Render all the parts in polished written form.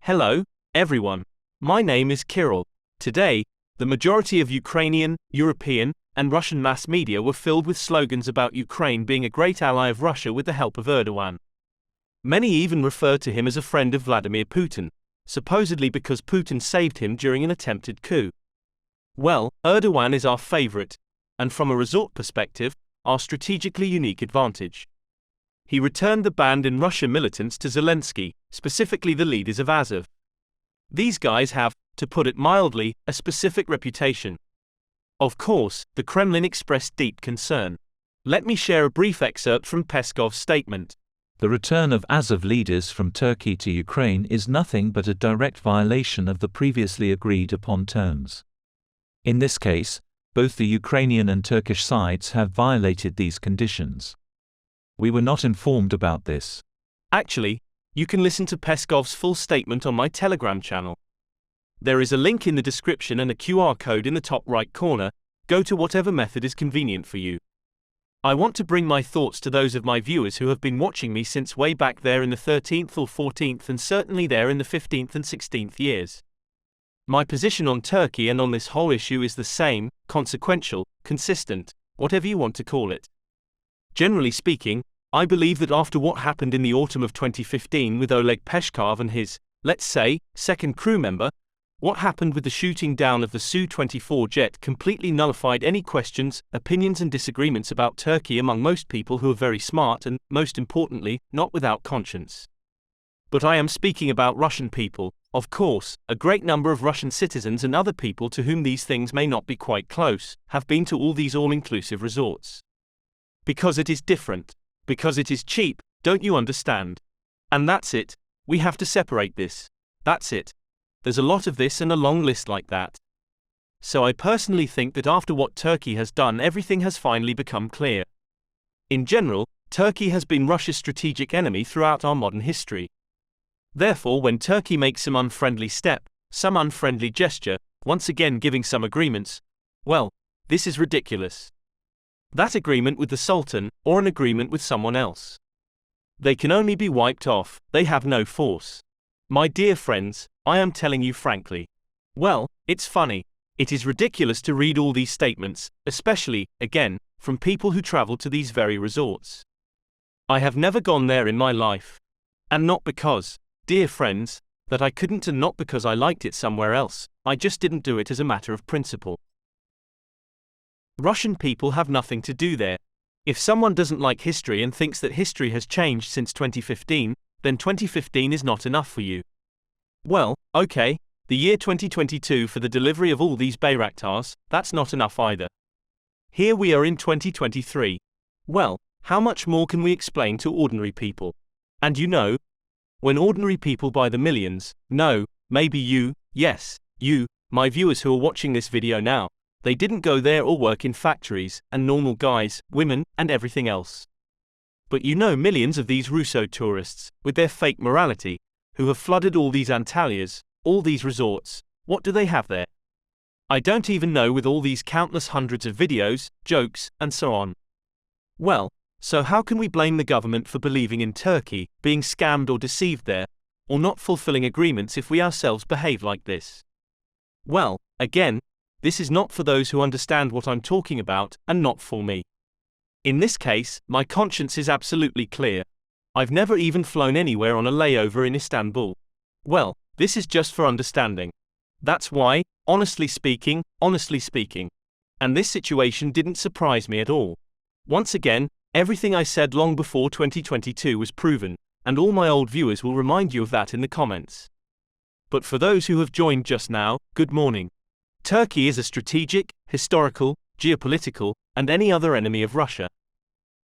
Hello, everyone. My name is Kirill. Today, the majority of Ukrainian, European, and Russian mass media were filled with slogans about Ukraine being a great ally of Russia with the help of Erdogan. Many even refer to him as a friend of Vladimir Putin, supposedly because Putin saved him during an attempted coup. Well, Erdogan is our favorite, and from a resort perspective, our strategically unique advantage. He returned the banned in Russia militants to Zelensky, specifically the leaders of Azov. These guys have, to put it mildly, a specific reputation. Of course, the Kremlin expressed deep concern. Let me share a brief excerpt from Peskov's statement. The return of Azov leaders from Turkey to Ukraine is nothing but a direct violation of the previously agreed upon terms. In this case, both the Ukrainian and Turkish sides have violated these conditions. We were not informed about this. Actually, you can listen to Peskov's full statement on my Telegram channel. There is a link in the description and a QR code in the top right corner. Go to whatever method is convenient for you. I want to bring my thoughts to those of my viewers who have been watching me since way back there in the 13th or 14th and certainly there in the 15th and 16th years. My position on Turkey and on this whole issue is the same, consequential, consistent, whatever you want to call it. Generally speaking, I believe that after what happened in the autumn of 2015 with Oleg Peshkov and his, let's say, second crew member, what happened with the shooting down of the Su-24 jet completely nullified any questions, opinions and disagreements about Turkey among most people who are very smart and, most importantly, not without conscience. But I am speaking about Russian people, of course. A great number of Russian citizens and other people to whom these things may not be quite close, have been to all these all-inclusive resorts. Because it is different. Because it is cheap, don't you understand? And that's it. We have to separate this. That's it. There's a lot of this and a long list like that. So I personally think that after what Turkey has done, everything has finally become clear. In general, Turkey has been Russia's strategic enemy throughout our modern history. Therefore, when Turkey makes some unfriendly step, some unfriendly gesture, once again giving some agreements, well, this is ridiculous. That agreement with the Sultan, or an agreement with someone else. They can only be wiped off, they have no force. My dear friends, I am telling you frankly. Well, it's funny. It is ridiculous to read all these statements, especially, again, from people who travel to these very resorts. I have never gone there in my life. And not because, dear friends, that I couldn't, and not because I liked it somewhere else, I just didn't do it as a matter of principle. Russian people have nothing to do there. If someone doesn't like history and thinks that history has changed since 2015, then 2015 is not enough for you. Well, okay, the year 2022 for the delivery of all these Bayraktars, that's not enough either. Here we are in 2023. Well, how much more can we explain to ordinary people? And you know, when ordinary people by the millions, no, maybe you, yes, you, my viewers who are watching this video now, they didn't go there or work in factories, and normal guys, women, and everything else. But you know millions of these Russo tourists, with their fake morality, who have flooded all these Antalias, all these resorts, what do they have there? I don't even know, with all these countless hundreds of videos, jokes, and so on. Well, so how can we blame the government for believing in Turkey, being scammed or deceived there, or not fulfilling agreements if we ourselves behave like this? Well, again, this is not for those who understand what I'm talking about, and not for me. In this case, my conscience is absolutely clear. I've never even flown anywhere on a layover in Istanbul. Well, this is just for understanding. That's why, honestly speaking, and this situation didn't surprise me at all. Once again, everything I said long before 2022 was proven, and all my old viewers will remind you of that in the comments. But for those who have joined just now, good morning. Turkey is a strategic, historical, geopolitical, and any other enemy of Russia.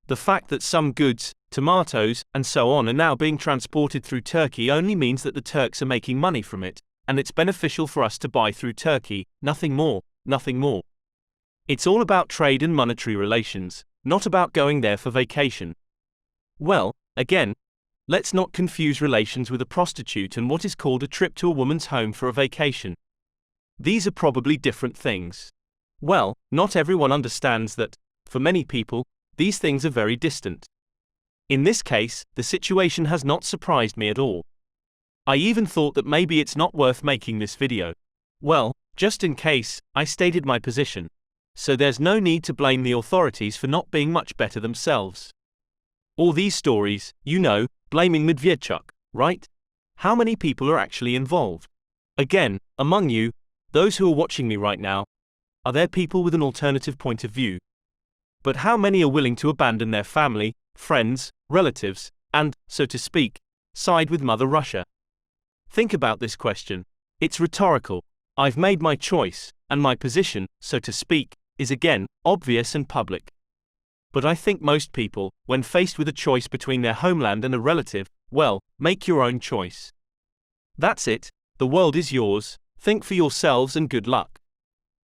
The fact that some goods, tomatoes, and so on are now being transported through Turkey only means that the Turks are making money from it, and it's beneficial for us to buy through Turkey, nothing more, nothing more. It's all about trade and monetary relations, not about going there for vacation. Well, again, let's not confuse relations with a prostitute and what is called a trip to a woman's home for a vacation. These are probably different things. Well, not everyone understands that, for many people, these things are very distant. In this case, the situation has not surprised me at all. I even thought that maybe it's not worth making this video. Well, just in case, I stated my position. So there's no need to blame the authorities for not being much better themselves. All these stories, blaming Medvedchuk, right? How many people are actually involved? Again, among you, those who are watching me right now, are there people with an alternative point of view? But how many are willing to abandon their family, friends, relatives, and, so to speak, side with Mother Russia? Think about this question. It's rhetorical. I've made my choice, and my position, so to speak, is again obvious and public. But I think most people, when faced with a choice between their homeland and a relative, well, make your own choice. That's it, the world is yours, think for yourselves and good luck.